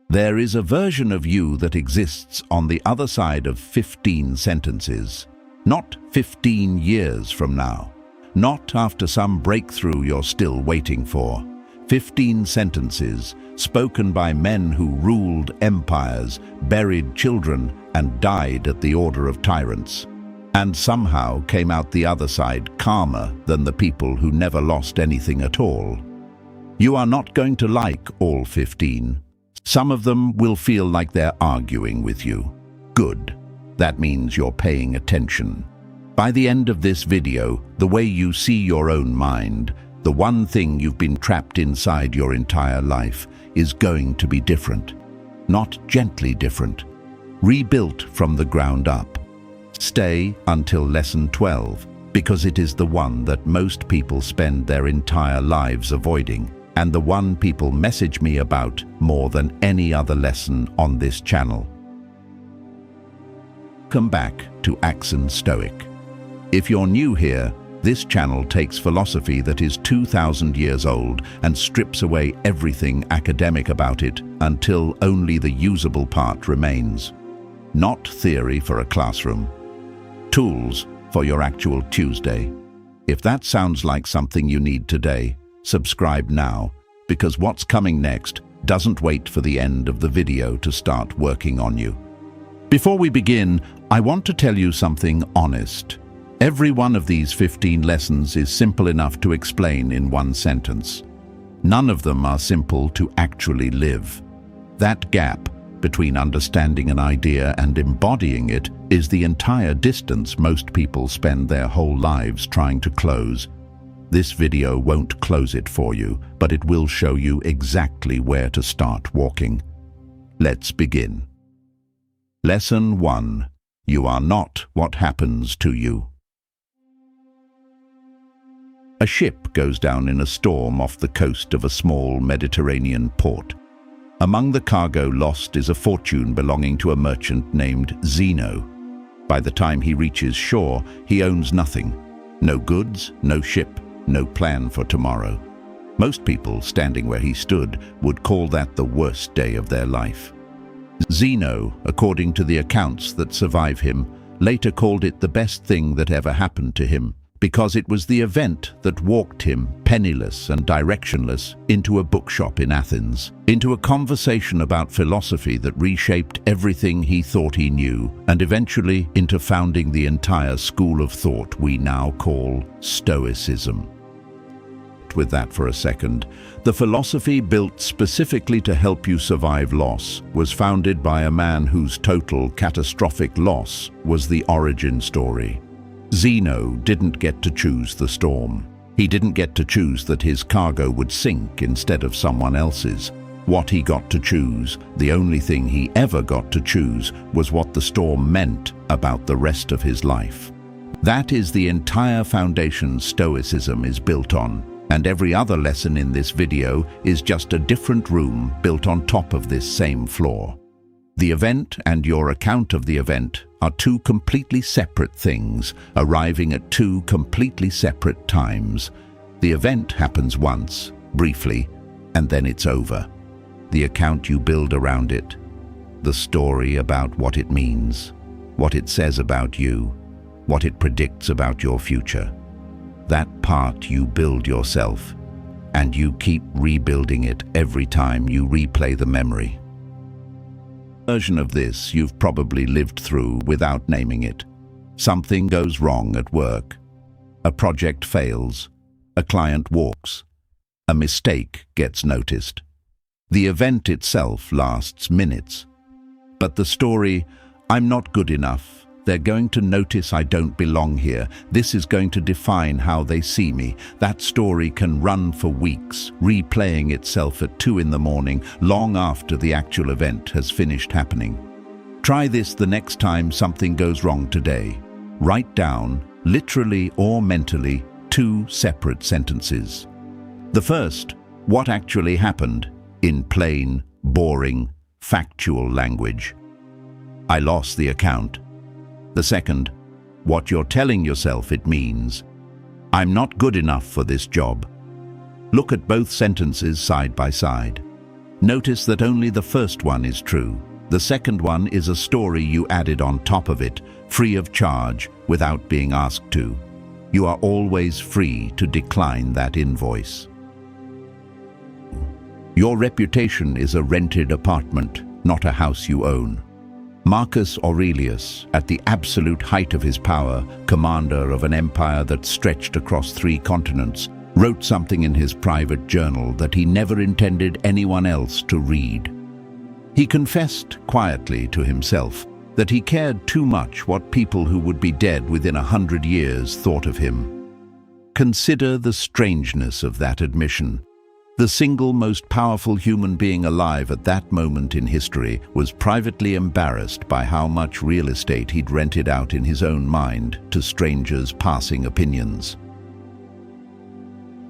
There is a version of you that exists on the other side of 15 sentences. Not 15 years from now. Not after some breakthrough you're still waiting for. 15 sentences spoken by men who ruled empires, buried children, and died at the order of tyrants, and somehow came out the other side calmer than the people who never lost anything at all. You are not going to like all 15. Some of them will feel like they're arguing with you. Good. That means you're paying attention. By the end of this video, the way you see your own mind, the one thing you've been trapped inside your entire life, is going to be different. Not gently different. Rebuilt from the ground up. Stay until lesson 12, because it is the one that most people spend their entire lives avoiding, and the one people message me about more than any other lesson on this channel. Come back to Accent Stoic. If you're new here, this channel takes philosophy that is 2,000 years old and strips away everything academic about it until only the usable part remains. Not theory for a classroom. Tools for your actual Tuesday. If that sounds like something you need today, subscribe now, because what's coming next doesn't wait for the end of the video to start working on you. Before we begin, I want to tell you something honest. Every one of these 15 lessons is simple enough to explain in one sentence. None of them are simple to actually live. That gap between understanding an idea and embodying it is the entire distance most people spend their whole lives trying to close. This video won't close it for you, but it will show you exactly where to start walking. Let's begin. Lesson 1. You are not what happens to you. A ship goes down in a storm off the coast of a small Mediterranean port. Among the cargo lost is a fortune belonging to a merchant named Zeno. By the time he reaches shore, he owns nothing. No goods, no ship, no plan for tomorrow. Most people standing where he stood would call that the worst day of their life. Zeno, according to the accounts that survive him, later called it the best thing that ever happened to him, because it was the event that walked him, penniless and directionless, into a bookshop in Athens, into a conversation about philosophy that reshaped everything he thought he knew, and eventually into founding the entire school of thought we now call Stoicism. With that for a second, the philosophy built specifically to help you survive loss was founded by a man whose total catastrophic loss was the origin story. Zeno didn't get to choose the storm. He didn't get to choose that his cargo would sink instead of someone else's. What he got to choose, the only thing he ever got to choose, was what the storm meant about the rest of his life. That is the entire foundation Stoicism is built on, and every other lesson in this video is just a different room built on top of this same floor. The event and your account of the event are two completely separate things, arriving at two completely separate times. The event happens once, briefly, and then it's over. The account you build around it, the story about what it means, what it says about you, what it predicts about your future. That part you build yourself, and you keep rebuilding it every time you replay the memory. Version of this you've probably lived through without naming it. Something goes wrong at work. A project fails. A client walks. A mistake gets noticed. The event itself lasts minutes. But the story, I'm not good enough, they're going to notice I don't belong here, this is going to define how they see me, that story can run for weeks, replaying itself at 2 in the morning, long after the actual event has finished happening. Try this the next time something goes wrong today. Write down, literally or mentally, 2 separate sentences. The first, what actually happened, in plain, boring, factual language. I lost the account. The second, what you're telling yourself it means. I'm not good enough for this job. Look at both sentences side by side. Notice that only the first one is true. The second one is a story you added on top of it, free of charge, without being asked to. You are always free to decline that invoice. Your reputation is a rented apartment, not a house you own. Marcus Aurelius, at the absolute height of his power, commander of an empire that stretched across 3 continents, wrote something in his private journal that he never intended anyone else to read. He confessed quietly to himself that he cared too much what people who would be dead within 100 years thought of him. Consider the strangeness of that admission. The single most powerful human being alive at that moment in history was privately embarrassed by how much real estate he'd rented out in his own mind to strangers' passing opinions.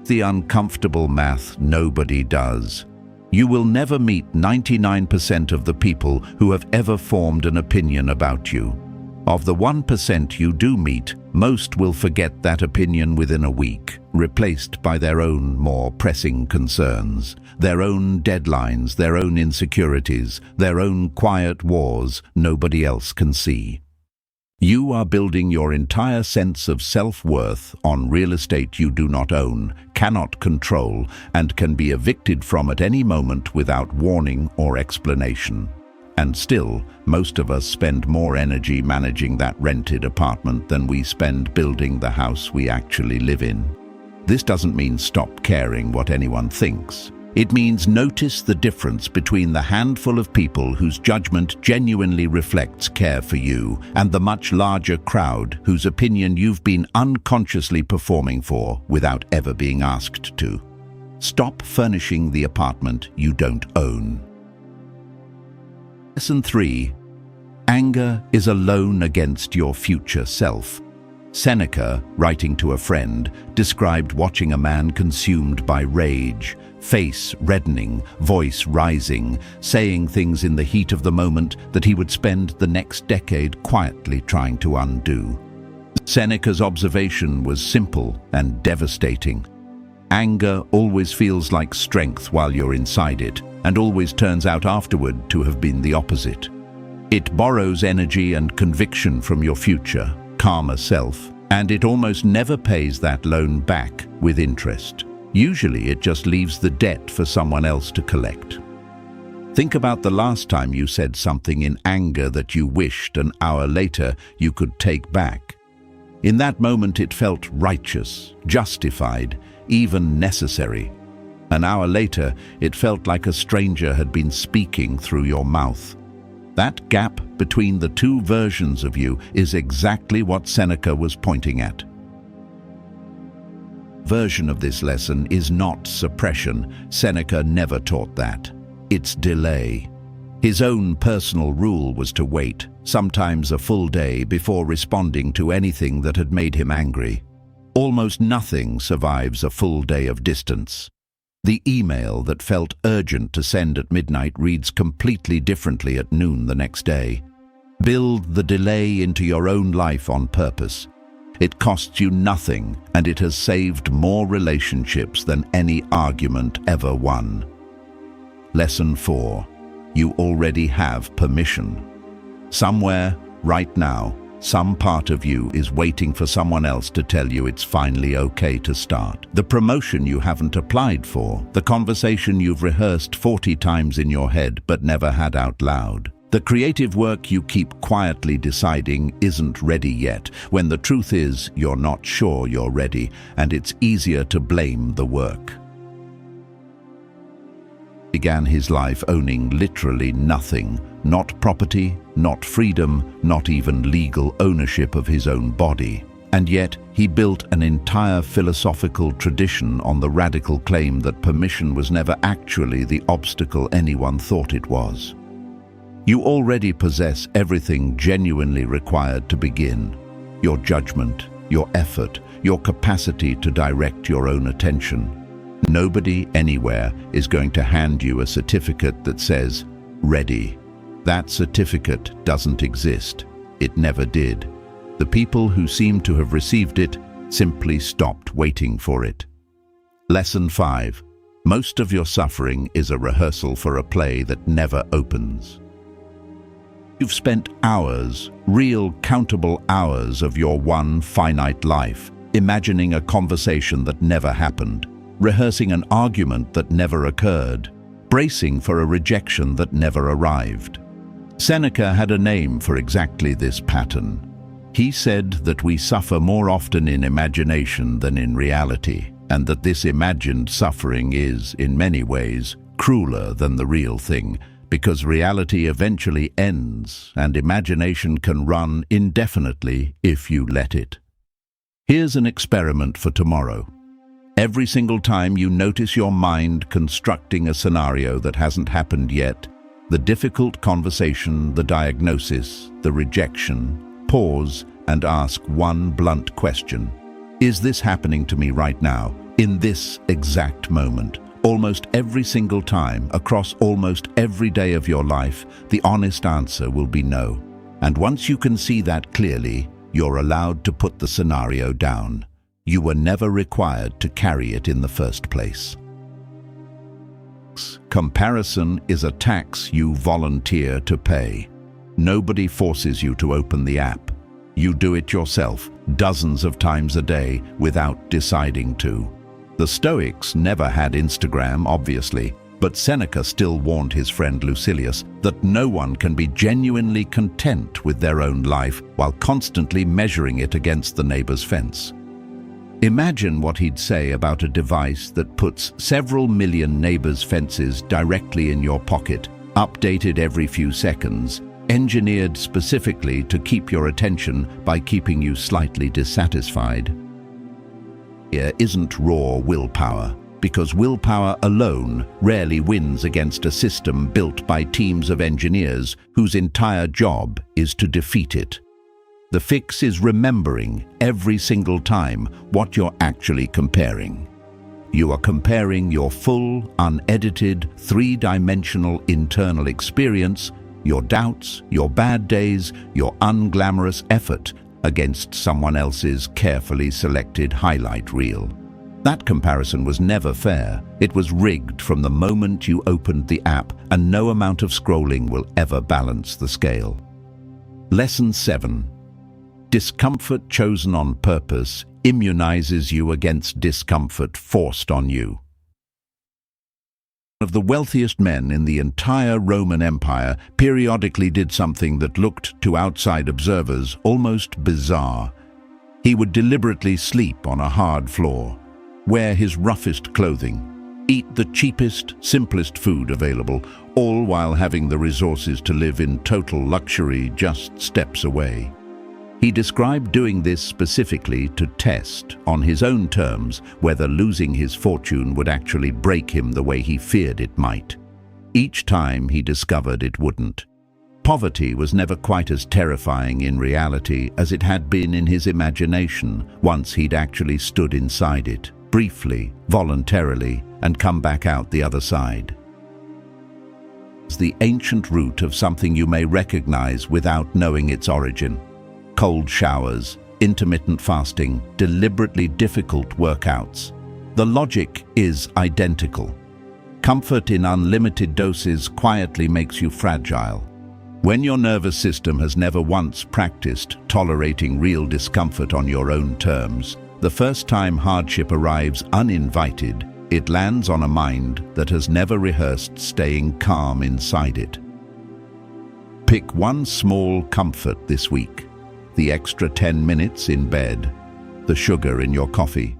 The uncomfortable math nobody does. You will never meet 99% of the people who have ever formed an opinion about you. Of the 1% you do meet, most will forget that opinion within a week, replaced by their own more pressing concerns, their own deadlines, their own insecurities, their own quiet wars nobody else can see. You are building your entire sense of self-worth on real estate you do not own, cannot control, and can be evicted from at any moment without warning or explanation. And still, most of us spend more energy managing that rented apartment than we spend building the house we actually live in. This doesn't mean stop caring what anyone thinks. It means notice the difference between the handful of people whose judgment genuinely reflects care for you and the much larger crowd whose opinion you've been unconsciously performing for without ever being asked to. Stop furnishing the apartment you don't own. Lesson 3. Anger is a loan against your future self. Seneca, writing to a friend, described watching a man consumed by rage, face reddening, voice rising, saying things in the heat of the moment that he would spend the next decade quietly trying to undo. Seneca's observation was simple and devastating. Anger always feels like strength while you're inside it, and always turns out afterward to have been the opposite. It borrows energy and conviction from your future, calmer self, and it almost never pays that loan back with interest. Usually it just leaves the debt for someone else to collect. Think about the last time you said something in anger that you wished an hour later you could take back. In that moment it felt righteous, justified, even necessary. An hour later it felt like a stranger had been speaking through your mouth. That gap between the two versions of you is exactly what Seneca was pointing at. Version of this lesson is not suppression. Seneca never taught that. It's delay. His own personal rule was to wait, sometimes a full day, before responding to anything that had made him angry. Almost nothing survives a full day of distance. The email that felt urgent to send at midnight reads completely differently at noon the next day. Build the delay into your own life on purpose. It costs you nothing, and it has saved more relationships than any argument ever won. Lesson 4. You already have permission. Somewhere, right now, some part of you is waiting for someone else to tell you it's finally okay to start. The promotion you haven't applied for, the conversation you've rehearsed 40 times in your head but never had out loud. The creative work you keep quietly deciding isn't ready yet, when the truth is you're not sure you're ready, and it's easier to blame the work. Began his life owning literally nothing, not property, not freedom, not even legal ownership of his own body. And yet he built an entire philosophical tradition on the radical claim that permission was never actually the obstacle anyone thought it was. You already possess everything genuinely required to begin: your judgment, your effort, your capacity to direct your own attention. Nobody anywhere is going to hand you a certificate that says, "Ready." That certificate doesn't exist. It never did. The people who seem to have received it simply stopped waiting for it. Lesson 5. Most of your suffering is a rehearsal for a play that never opens. You've spent hours, real countable hours of your one finite life, imagining a conversation that never happened, rehearsing an argument that never occurred, bracing for a rejection that never arrived. Seneca had a name for exactly this pattern. He said that we suffer more often in imagination than in reality, and that this imagined suffering is, in many ways, crueler than the real thing, because reality eventually ends and imagination can run indefinitely if you let it. Here's an experiment for tomorrow. Every single time you notice your mind constructing a scenario that hasn't happened yet, the difficult conversation, the diagnosis, the rejection, pause and ask one blunt question. Is this happening to me right now, in this exact moment? Almost every single time, across almost every day of your life, the honest answer will be no. And once you can see that clearly, you're allowed to put the scenario down. You were never required to carry it in the first place. Comparison is a tax you volunteer to pay. Nobody forces you to open the app. You do it yourself, dozens of times a day, without deciding to. The Stoics never had Instagram, obviously, but Seneca still warned his friend Lucilius that no one can be genuinely content with their own life while constantly measuring it against the neighbor's fence. Imagine what he'd say about a device that puts several million neighbors' fences directly in your pocket, updated every few seconds, engineered specifically to keep your attention by keeping you slightly dissatisfied. Here isn't raw willpower, because willpower alone rarely wins against a system built by teams of engineers whose entire job is to defeat it. The fix is remembering every single time what you're actually comparing. You are comparing your full, unedited, three-dimensional internal experience, your doubts, your bad days, your unglamorous effort, against someone else's carefully selected highlight reel. That comparison was never fair. It was rigged from the moment you opened the app, and no amount of scrolling will ever balance the scale. Lesson 7. Discomfort chosen on purpose immunizes you against discomfort forced on you. One of the wealthiest men in the entire Roman Empire periodically did something that looked to outside observers almost bizarre. He would deliberately sleep on a hard floor, wear his roughest clothing, eat the cheapest, simplest food available, all while having the resources to live in total luxury just steps away. He described doing this specifically to test, on his own terms, whether losing his fortune would actually break him the way he feared it might. Each time he discovered it wouldn't. Poverty was never quite as terrifying in reality as it had been in his imagination once he'd actually stood inside it, briefly, voluntarily, and come back out the other side. It's the ancient root of something you may recognize without knowing its origin. Cold showers, intermittent fasting, deliberately difficult workouts. The logic is identical. Comfort in unlimited doses quietly makes you fragile. When your nervous system has never once practiced tolerating real discomfort on your own terms, the first time hardship arrives uninvited, it lands on a mind that has never rehearsed staying calm inside it. Pick one small comfort this week. The extra 10 minutes in bed, the sugar in your coffee,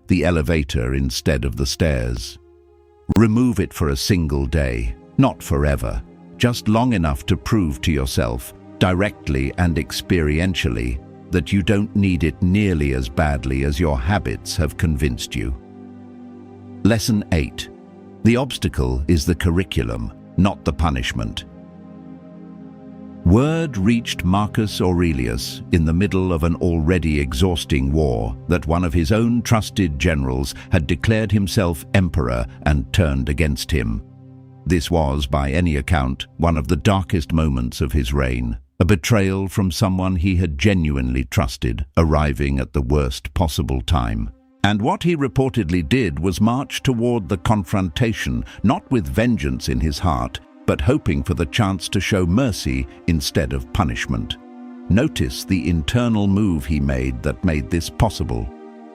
the elevator instead of the stairs. Remove it for a single day, not forever, just long enough to prove to yourself, directly and experientially, that you don't need it nearly as badly as your habits have convinced you. Lesson 8. The obstacle is the curriculum, not the punishment. Word reached Marcus Aurelius in the middle of an already exhausting war that one of his own trusted generals had declared himself emperor and turned against him. This was, by any account, one of the darkest moments of his reign, a betrayal from someone he had genuinely trusted, arriving at the worst possible time. And what he reportedly did was march toward the confrontation, not with vengeance in his heart, but hoping for the chance to show mercy instead of punishment. Notice the internal move he made that made this possible.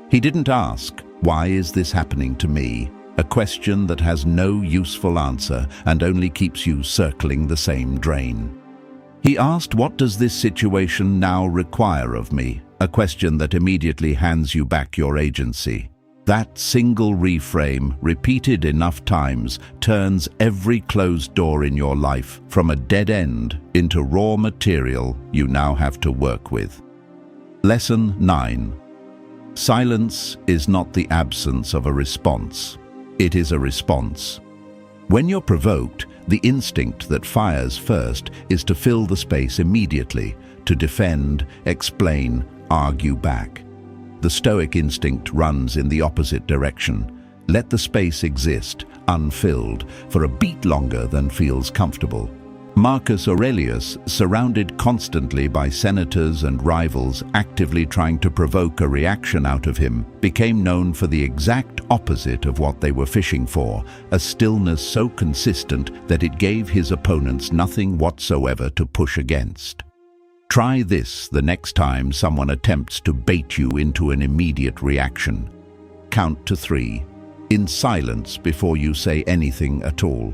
He didn't ask, "Why is this happening to me?" A question that has no useful answer and only keeps you circling the same drain. He asked, "What does this situation now require of me?" A question that immediately hands you back your agency. That single reframe, repeated enough times, turns every closed door in your life from a dead end into raw material you now have to work with. Lesson 9. Silence is not the absence of a response. It is a response. When you're provoked, the instinct that fires first is to fill the space immediately, to defend, explain, argue back. The Stoic instinct runs in the opposite direction. Let the space exist, unfilled, for a beat longer than feels comfortable. Marcus Aurelius, surrounded constantly by senators and rivals actively trying to provoke a reaction out of him, became known for the exact opposite of what they were fishing for, a stillness so consistent that it gave his opponents nothing whatsoever to push against. Try this the next time someone attempts to bait you into an immediate reaction. Count to 3, in silence before you say anything at all.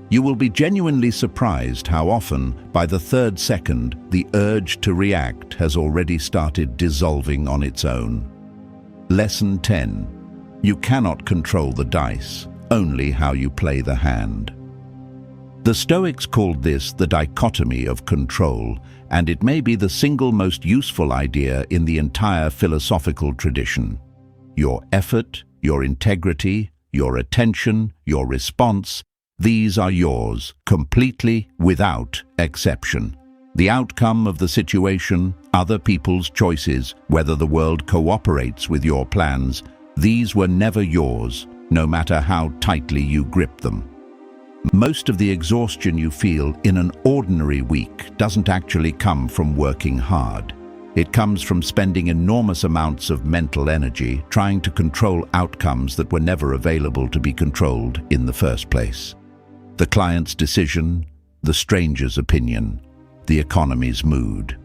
You will be genuinely surprised how often, by the 3rd second, the urge to react has already started dissolving on its own. Lesson 10. You cannot control the dice, only how you play the hand. The Stoics called this the dichotomy of control, and it may be the single most useful idea in the entire philosophical tradition. Your effort, your integrity, your attention, your response, these are yours, completely, without exception. The outcome of the situation, other people's choices, whether the world cooperates with your plans, these were never yours, no matter how tightly you grip them. Most of the exhaustion you feel in an ordinary week doesn't actually come from working hard. It comes from spending enormous amounts of mental energy trying to control outcomes that were never available to be controlled in the first place. The client's decision, the stranger's opinion, the economy's mood.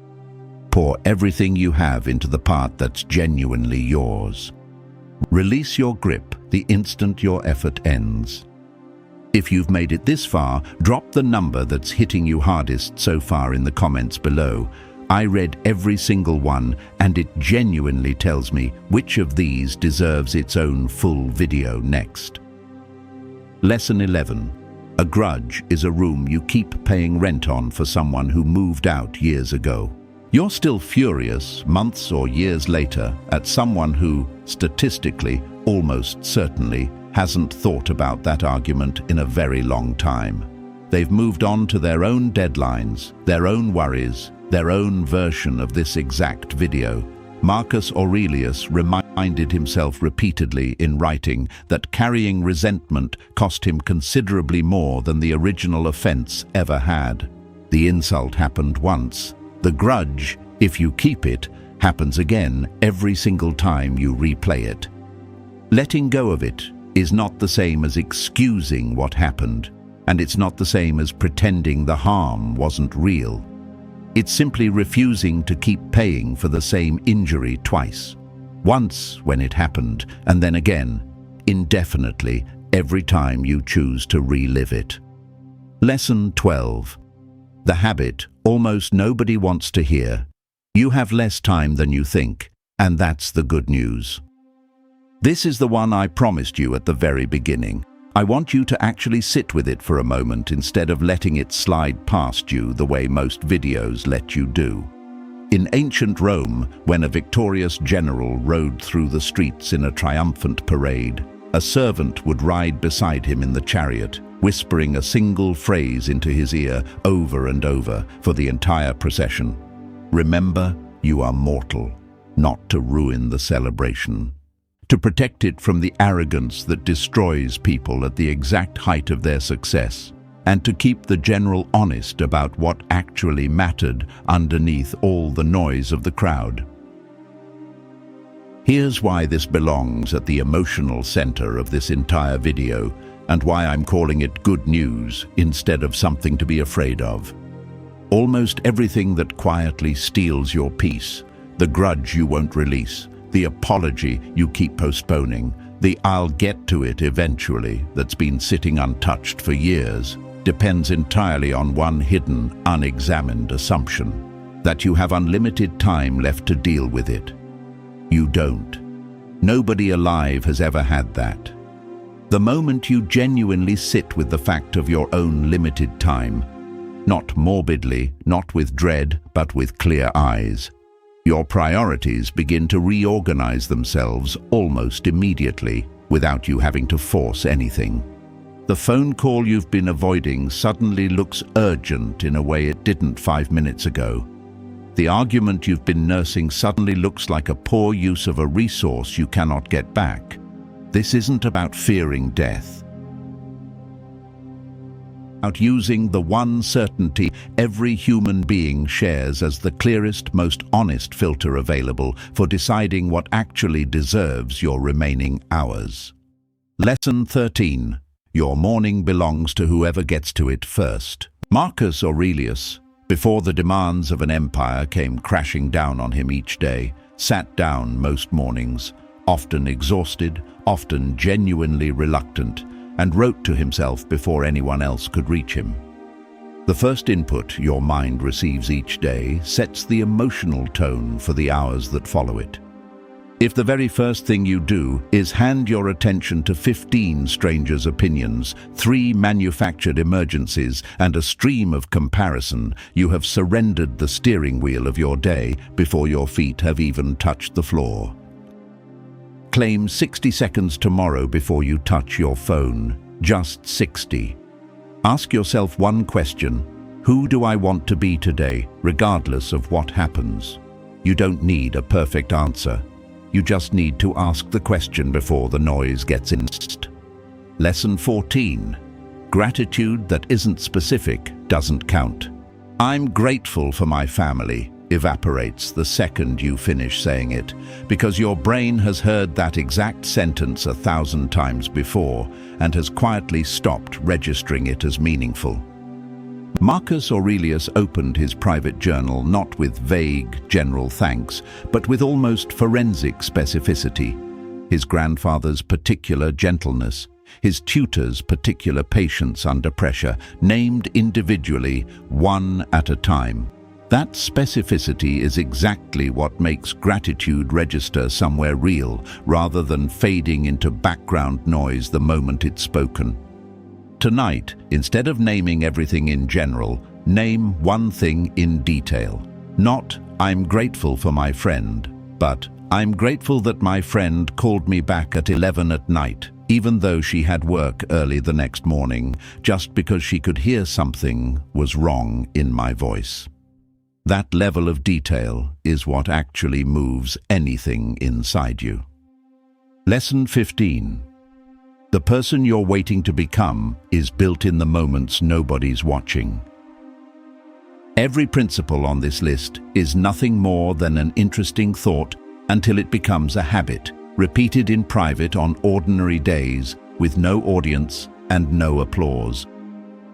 Pour everything you have into the part that's genuinely yours. Release your grip the instant your effort ends. If you've made it this far, drop the number that's hitting you hardest so far in the comments below. I read every single one, and it genuinely tells me which of these deserves its own full video next. Lesson 11. A grudge is a room you keep paying rent on for someone who moved out years ago. You're still furious, months or years later, at someone who, statistically, almost certainly, hasn't thought about that argument in a very long time. They've moved on to their own deadlines, their own worries, their own version of this exact video. Marcus Aurelius reminded himself repeatedly in writing that carrying resentment cost him considerably more than the original offense ever had. The insult happened once. The grudge, if you keep it, happens again every single time you replay it. Letting go of it is not the same as excusing what happened, and it's not the same as pretending the harm wasn't real. It's simply refusing to keep paying for the same injury twice. Once when it happened, and then again, indefinitely, every time you choose to relive it. Lesson 12. The habit almost nobody wants to hear. You have less time than you think, and that's the good news. This is the one I promised you at the very beginning. I want you to actually sit with it for a moment instead of letting it slide past you the way most videos let you do. In ancient Rome, when a victorious general rode through the streets in a triumphant parade, a servant would ride beside him in the chariot, whispering a single phrase into his ear over and over for the entire procession. Remember, you are mortal, not to ruin the celebration. To protect it from the arrogance that destroys people at the exact height of their success, and to keep the general honest about what actually mattered underneath all the noise of the crowd. Here's why this belongs at the emotional center of this entire video, and why I'm calling it good news instead of something to be afraid of. Almost everything that quietly steals your peace, the grudge you won't release, the apology you keep postponing, the "I'll get to it eventually" that's been sitting untouched for years, depends entirely on one hidden, unexamined assumption: that you have unlimited time left to deal with it. You don't. Nobody alive has ever had that. The moment you genuinely sit with the fact of your own limited time, not morbidly, not with dread, but with clear eyes, your priorities begin to reorganize themselves almost immediately, without you having to force anything. The phone call you've been avoiding suddenly looks urgent in a way it didn't 5 minutes ago. The argument you've been nursing suddenly looks like a poor use of a resource you cannot get back. This isn't about fearing death. About using the one certainty every human being shares as the clearest, most honest filter available for deciding what actually deserves your remaining hours. Lesson 13. Your morning belongs to whoever gets to it first. Marcus Aurelius, before the demands of an empire came crashing down on him each day, sat down most mornings, often exhausted, often genuinely reluctant, and wrote to himself before anyone else could reach him. The first input your mind receives each day sets the emotional tone for the hours that follow it. If the very first thing you do is hand your attention to 15 strangers' opinions, 3 manufactured emergencies, and a stream of comparison, you have surrendered the steering wheel of your day before your feet have even touched the floor. Claim 60 seconds tomorrow before you touch your phone. Just 60. Ask yourself one question: who do I want to be today, regardless of what happens? You don't need a perfect answer. You just need to ask the question before the noise gets in. Lesson 14. Gratitude that isn't specific doesn't count. "I'm grateful for my family" evaporates the second you finish saying it, because your brain has heard that exact sentence 1,000 times before and has quietly stopped registering it as meaningful. Marcus Aurelius opened his private journal not with vague, general thanks, but with almost forensic specificity. His grandfather's particular gentleness, his tutor's particular patience under pressure, named individually, one at a time. That specificity is exactly what makes gratitude register somewhere real, rather than fading into background noise the moment it's spoken. Tonight, instead of naming everything in general, name one thing in detail. Not, "I'm grateful for my friend," but, "I'm grateful that my friend called me back at 11 at night, even though she had work early the next morning, just because she could hear something was wrong in my voice." That level of detail is what actually moves anything inside you. Lesson 15. The person you're waiting to become is built in the moments nobody's watching. Every principle on this list is nothing more than an interesting thought until it becomes a habit, repeated in private on ordinary days with no audience and no applause.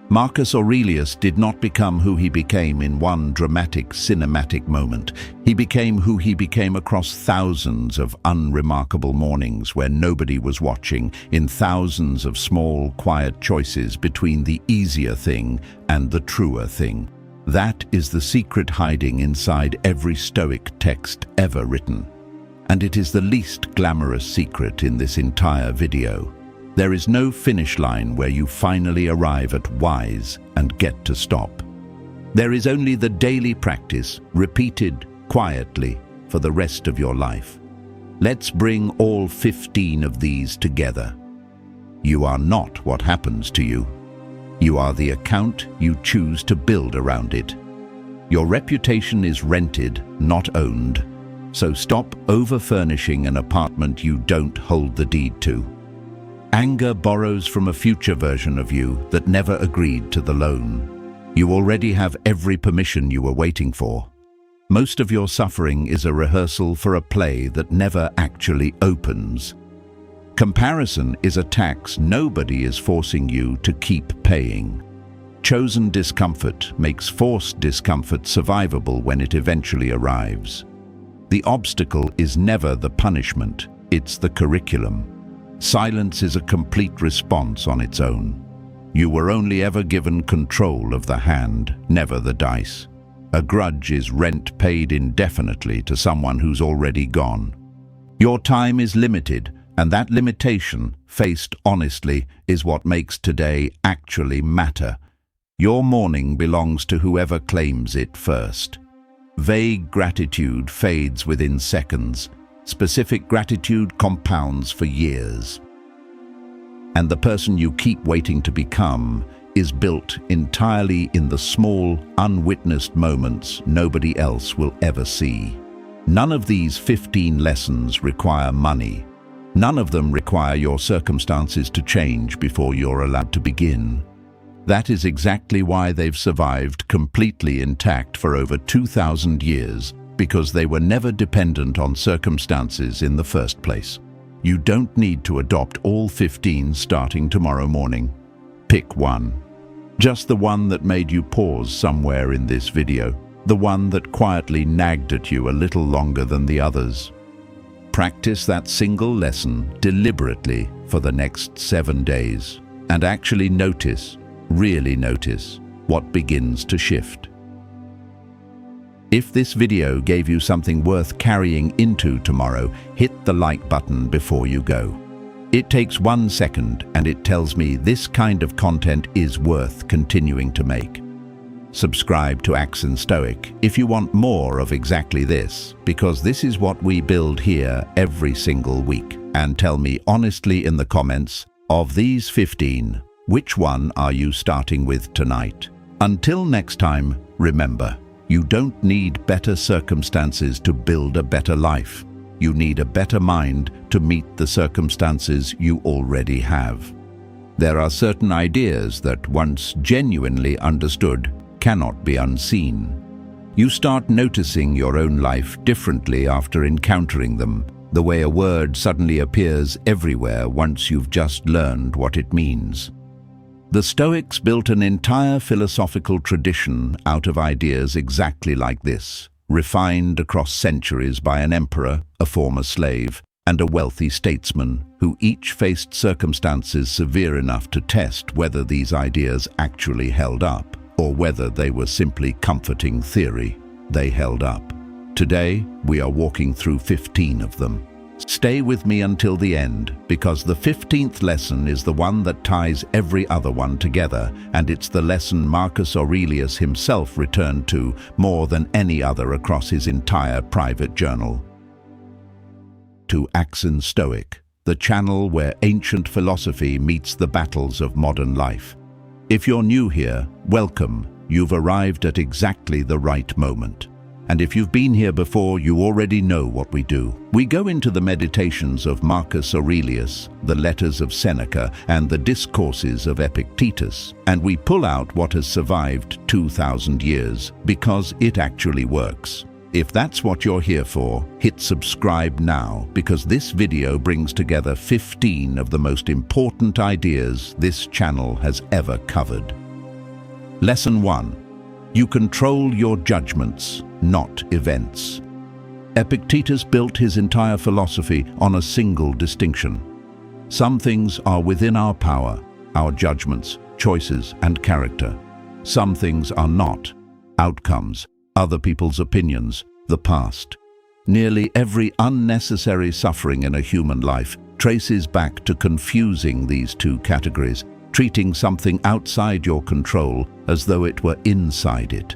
Marcus Aurelius did not become who he became in one dramatic, cinematic moment. He became who he became across thousands of unremarkable mornings where nobody was watching, in thousands of small, quiet choices between the easier thing and the truer thing. That is the secret hiding inside every Stoic text ever written. And it is the least glamorous secret in this entire video. There is no finish line where you finally arrive at wise and get to stop. There is only the daily practice, repeated quietly for the rest of your life. Let's bring all 15 of these together. You are not what happens to you. You are the account you choose to build around it. Your reputation is rented, not owned. So stop over-furnishing an apartment you don't hold the deed to. Anger borrows from a future version of you that never agreed to the loan. You already have every permission you were waiting for. Most of your suffering is a rehearsal for a play that never actually opens. Comparison is a tax nobody is forcing you to keep paying. Chosen discomfort makes forced discomfort survivable when it eventually arrives. The obstacle is never the punishment, it's the curriculum. Silence is a complete response on its own. You were only ever given control of the hand, never the dice. A grudge is rent paid indefinitely to someone who's already gone. Your time is limited, and that limitation, faced honestly, is what makes today actually matter. Your morning belongs to whoever claims it first. Vague gratitude fades within seconds. Specific gratitude compounds for years. And the person you keep waiting to become is built entirely in the small, unwitnessed moments nobody else will ever see. None of these 15 lessons require money. None of them require your circumstances to change before you're allowed to begin. That is exactly why they've survived completely intact for over 2,000 years, because they were never dependent on circumstances in the first place. You don't need to adopt all 15 starting tomorrow morning. Pick one. Just the one that made you pause somewhere in this video, the one that quietly nagged at you a little longer than the others. Practice that single lesson deliberately for the next 7 days, and actually notice, really notice, what begins to shift. If this video gave you something worth carrying into tomorrow, hit the like button before you go. It takes 1 second and it tells me this kind of content is worth continuing to make. Subscribe to Accent Stoic if you want more of exactly this, because this is what we build here every single week. And tell me honestly in the comments, of these 15, which one are you starting with tonight? Until next time, remember, you don't need better circumstances to build a better life. You need a better mind to meet the circumstances you already have. There are certain ideas that, once genuinely understood, cannot be unseen. You start noticing your own life differently after encountering them, the way a word suddenly appears everywhere once you've just learned what it means. The Stoics built an entire philosophical tradition out of ideas exactly like this, refined across centuries by an emperor, a former slave, and a wealthy statesman who each faced circumstances severe enough to test whether these ideas actually held up, or whether they were simply comforting theory. They held up. Today, we are walking through 15 of them. Stay with me until the end, because the 15th lesson is the one that ties every other one together, and it's the lesson Marcus Aurelius himself returned to more than any other across his entire private journal. To Accent Stoic, the channel where ancient philosophy meets the battles of modern life. If you're new here, welcome. You've arrived at exactly the right moment. And if you've been here before, you already know what we do. We go into the meditations of Marcus Aurelius, the letters of Seneca, and the discourses of Epictetus, and we pull out what has survived 2,000 years, because it actually works. If that's what you're here for, hit subscribe now, because this video brings together 15 of the most important ideas this channel has ever covered. Lesson 1. You control your judgments, not events. Epictetus built his entire philosophy on a single distinction. Some things are within our power, our judgments, choices, and character. Some things are not, outcomes, other people's opinions, the past. Nearly every unnecessary suffering in a human life traces back to confusing these two categories, treating something outside your control as though it were inside it.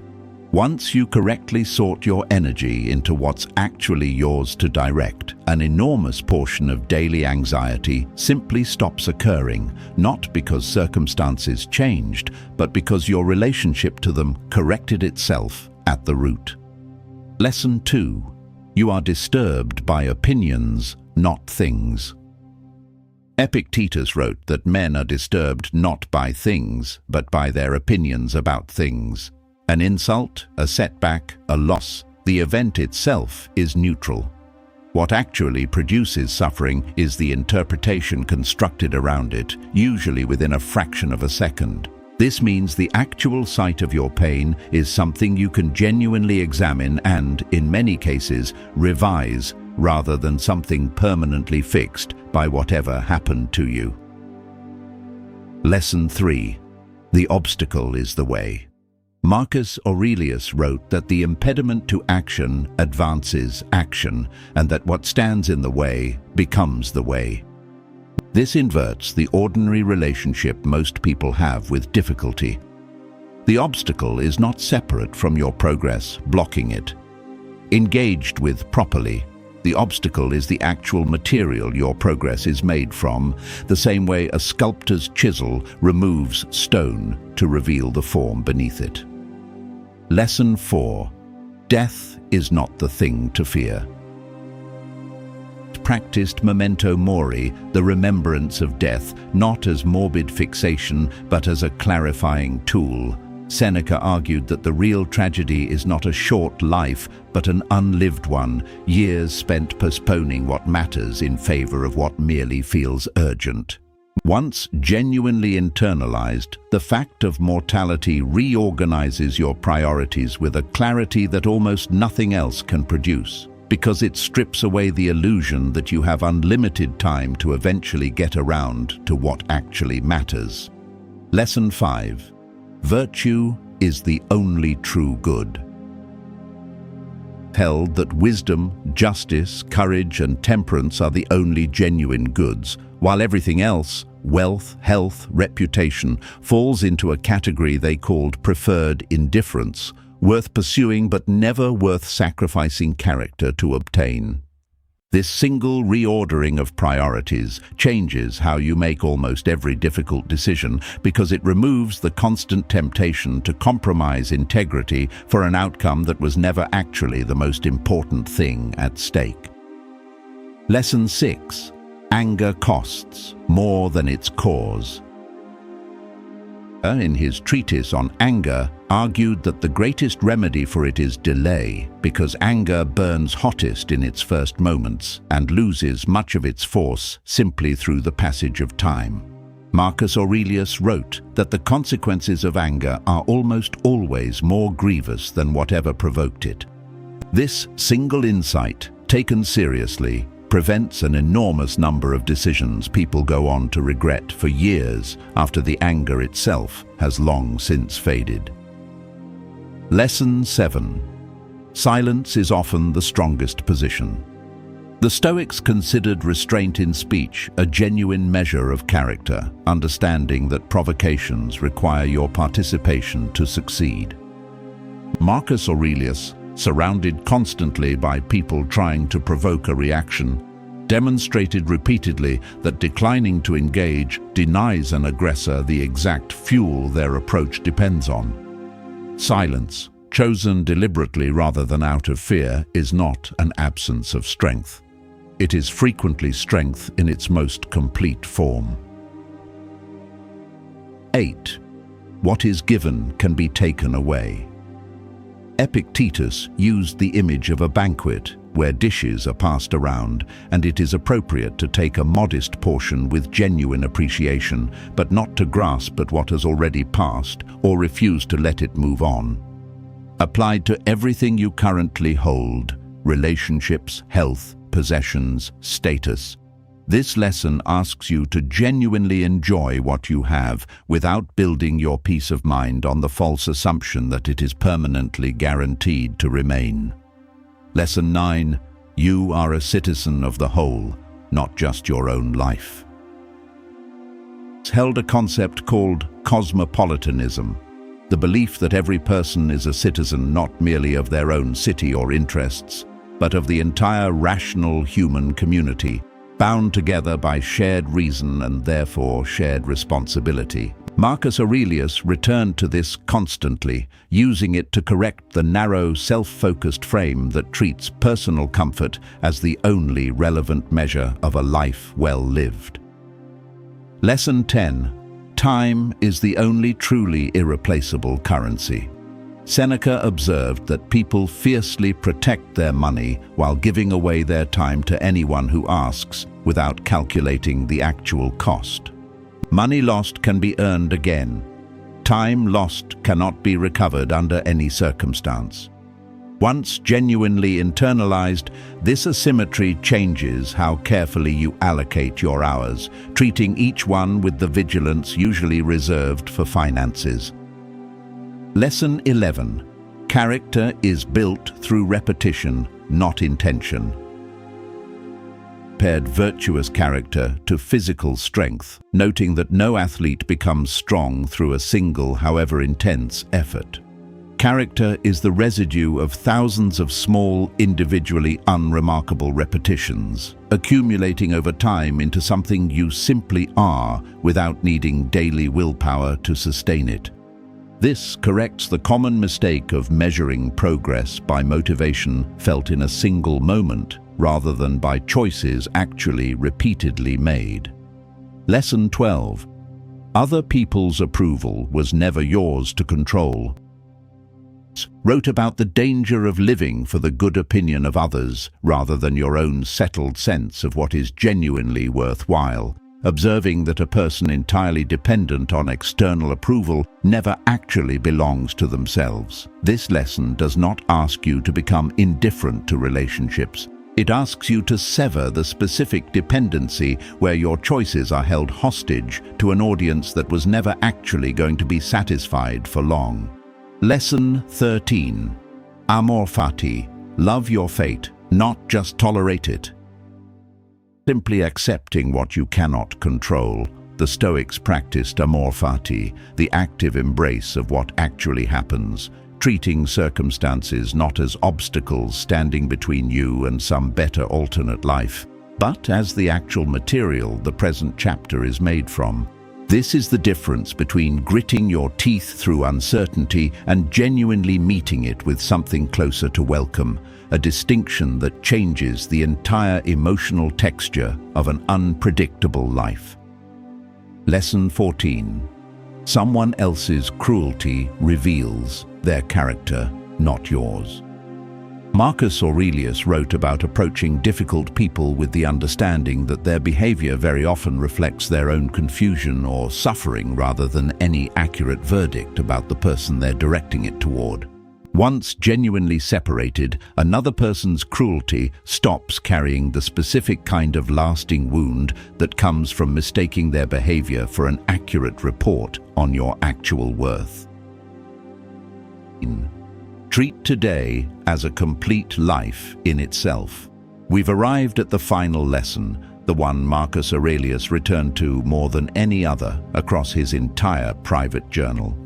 Once you correctly sort your energy into what's actually yours to direct, an enormous portion of daily anxiety simply stops occurring, not because circumstances changed, but because your relationship to them corrected itself at the root. Lesson 2. You are disturbed by opinions, not things. Epictetus wrote that men are disturbed not by things, but by their opinions about things. An insult, a setback, a loss, The event itself is neutral. What actually produces suffering is the interpretation constructed around it, usually within a fraction of a second. This means the actual site of your pain is something you can genuinely examine and, in many cases, revise, rather than something permanently fixed by whatever happened to you. Lesson 3. The obstacle is the way. Marcus Aurelius wrote that the impediment to action advances action, and that what stands in the way becomes the way. This inverts the ordinary relationship most people have with difficulty. The obstacle is not separate from your progress, blocking it. Engaged with properly, the obstacle is the actual material your progress is made from, the same way a sculptor's chisel removes stone to reveal the form beneath it. Lesson 4. Death is not the thing to fear. Practiced memento mori, the remembrance of death, not as morbid fixation, but as a clarifying tool. Seneca argued that the real tragedy is not a short life, but an unlived one, years spent postponing what matters in favor of what merely feels urgent. Once genuinely internalized, the fact of mortality reorganizes your priorities with a clarity that almost nothing else can produce, because it strips away the illusion that you have unlimited time to eventually get around to what actually matters. Lesson 5. Virtue is the only true good. Held that wisdom, justice, courage, and temperance are the only genuine goods, while everything else, wealth, health, reputation, falls into a category they called preferred indifference, worth pursuing but never worth sacrificing character to obtain. This single reordering of priorities changes how you make almost every difficult decision, because it removes the constant temptation to compromise integrity for an outcome that was never actually the most important thing at stake. Lesson 6. Anger costs more than its cause. In his treatise on anger, argued that the greatest remedy for it is delay, because anger burns hottest in its first moments and loses much of its force simply through the passage of time. Marcus Aurelius wrote that the consequences of anger are almost always more grievous than whatever provoked it. This single insight, taken seriously, prevents an enormous number of decisions people go on to regret for years after the anger itself has long since faded. Lesson 7. Silence is often the strongest position. The Stoics considered restraint in speech a genuine measure of character, understanding that provocations require your participation to succeed. Marcus Aurelius, surrounded constantly by people trying to provoke a reaction, demonstrated repeatedly that declining to engage denies an aggressor the exact fuel their approach depends on. Silence, chosen deliberately rather than out of fear, is not an absence of strength. It is frequently strength in its most complete form. 8. What is given can be taken away. Epictetus used the image of a banquet where dishes are passed around, and it is appropriate to take a modest portion with genuine appreciation, but not to grasp at what has already passed or refuse to let it move on. Applied to everything you currently hold, relationships, health, possessions, status, this lesson asks you to genuinely enjoy what you have without building your peace of mind on the false assumption that it is permanently guaranteed to remain. Lesson 9. You are a citizen of the whole, not just your own life. It's held a concept called cosmopolitanism, the belief that every person is a citizen not merely of their own city or interests, but of the entire rational human community, bound together by shared reason and therefore shared responsibility. Marcus Aurelius returned to this constantly, using it to correct the narrow, self-focused frame that treats personal comfort as the only relevant measure of a life well lived. Lesson 10. Time is the only truly irreplaceable currency. Seneca observed that people fiercely protect their money while giving away their time to anyone who asks without calculating the actual cost. Money lost can be earned again. Time lost cannot be recovered under any circumstance. Once genuinely internalized, this asymmetry changes how carefully you allocate your hours, treating each one with the vigilance usually reserved for finances. Lesson 11. Character is built through repetition, not intention. Compared virtuous character to physical strength, noting that no athlete becomes strong through a single, however intense, effort. Character is the residue of thousands of small, individually unremarkable repetitions, accumulating over time into something you simply are without needing daily willpower to sustain it. This corrects the common mistake of measuring progress by motivation felt in a single moment, rather than by choices actually repeatedly made. Lesson 12. Other people's approval was never yours to control. Wrote about the danger of living for the good opinion of others rather than your own settled sense of what is genuinely worthwhile, observing that a person entirely dependent on external approval never actually belongs to themselves. This lesson does not ask you to become indifferent to relationships. It asks you to sever the specific dependency where your choices are held hostage to an audience that was never actually going to be satisfied for long. Lesson 13. Amor fati. Love your fate, not just tolerate it. Simply accepting what you cannot control. The Stoics practiced amor fati, the active embrace of what actually happens, treating circumstances not as obstacles standing between you and some better alternate life, but as the actual material the present chapter is made from. This is the difference between gritting your teeth through uncertainty and genuinely meeting it with something closer to welcome, a distinction that changes the entire emotional texture of an unpredictable life. Lesson 14. Someone else's cruelty reveals their character, not yours. Marcus Aurelius wrote about approaching difficult people with the understanding that their behavior very often reflects their own confusion or suffering rather than any accurate verdict about the person they're directing it toward. Once genuinely separated, another person's cruelty stops carrying the specific kind of lasting wound that comes from mistaking their behavior for an accurate report on your actual worth. Treat today as a complete life in itself. We've arrived at the final lesson, the one Marcus Aurelius returned to more than any other across his entire private journal.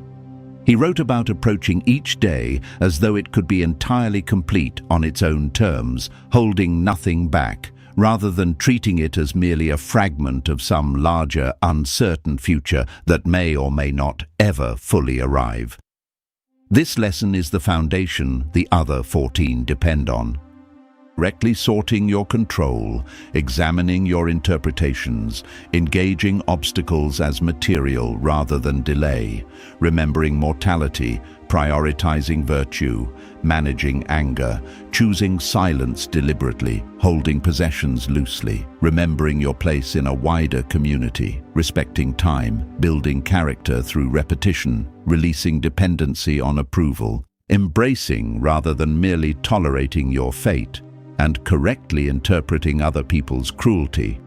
He wrote about approaching each day as though it could be entirely complete on its own terms, holding nothing back, rather than treating it as merely a fragment of some larger, uncertain future that may or may not ever fully arrive. This lesson is the foundation the other 14 depend on. Correctly sorting your control, examining your interpretations, engaging obstacles as material rather than delay, remembering mortality, prioritizing virtue, managing anger, choosing silence deliberately, holding possessions loosely, remembering your place in a wider community, respecting time, building character through repetition, releasing dependency on approval, embracing rather than merely tolerating your fate, and correctly interpreting other people's cruelty.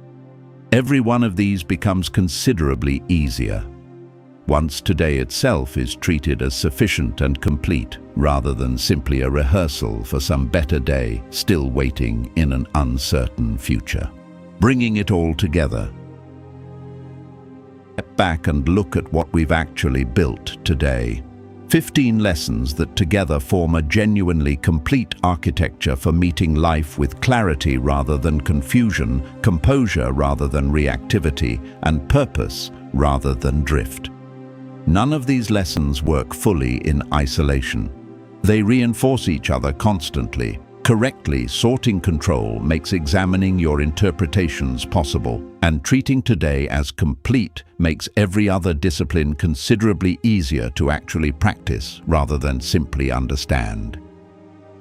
Every one of these becomes considerably easier once today itself is treated as sufficient and complete, rather than simply a rehearsal for some better day still waiting in an uncertain future. Bringing it all together. Step back and look at what we've actually built today. 15 lessons that together form a genuinely complete architecture for meeting life with clarity rather than confusion, composure rather than reactivity, and purpose rather than drift. None of these lessons work fully in isolation. They reinforce each other constantly, Correctly sorting control makes examining your interpretations possible, and treating today as complete makes every other discipline considerably easier to actually practice rather than simply understand.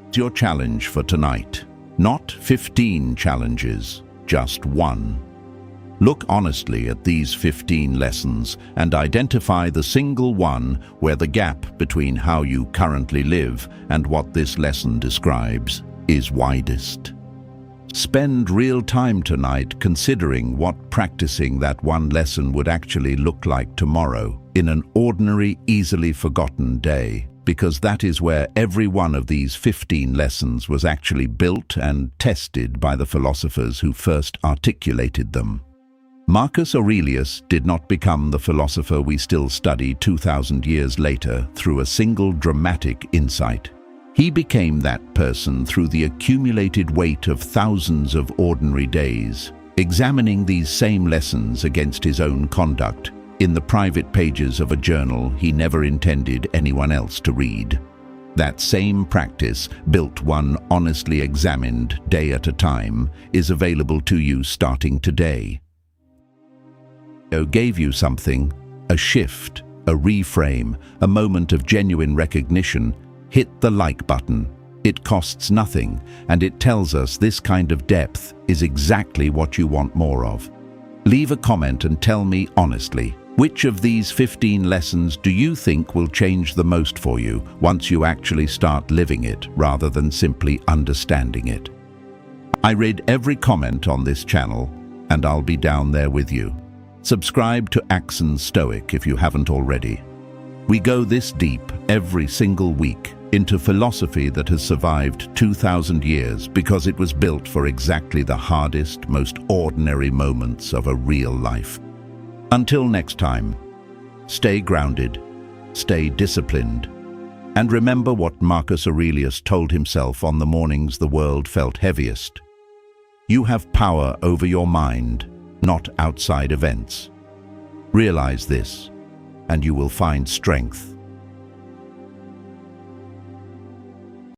It's your challenge for tonight. Not 15 challenges, just one. Look honestly at these 15 lessons and identify the single one where the gap between how you currently live and what this lesson describes is widest. Spend real time tonight considering what practicing that one lesson would actually look like tomorrow in an ordinary, easily forgotten day, because that is where every one of these 15 lessons was actually built and tested by the philosophers who first articulated them. Marcus Aurelius did not become the philosopher we still study 2,000 years later through a single dramatic insight. He became that person through the accumulated weight of thousands of ordinary days, examining these same lessons against his own conduct in the private pages of a journal he never intended anyone else to read. That same practice, built one honestly examined day at a time, is available to you starting today. Gave you something, a shift, a reframe, a moment of genuine recognition, hit the like button. It costs nothing, and it tells us this kind of depth is exactly what you want more of. Leave a comment and tell me honestly, which of these 15 lessons do you think will change the most for you once you actually start living it rather than simply understanding it? I read every comment on this channel, and I'll be down there with you. Subscribe to Axon Stoic if you haven't already. We go this deep every single week into philosophy that has survived 2,000 years because it was built for exactly the hardest, most ordinary moments of a real life. Until next time, stay grounded, stay disciplined, and remember what Marcus Aurelius told himself on the mornings the world felt heaviest. You have power over your mind, not outside events. Realize this, and you will find strength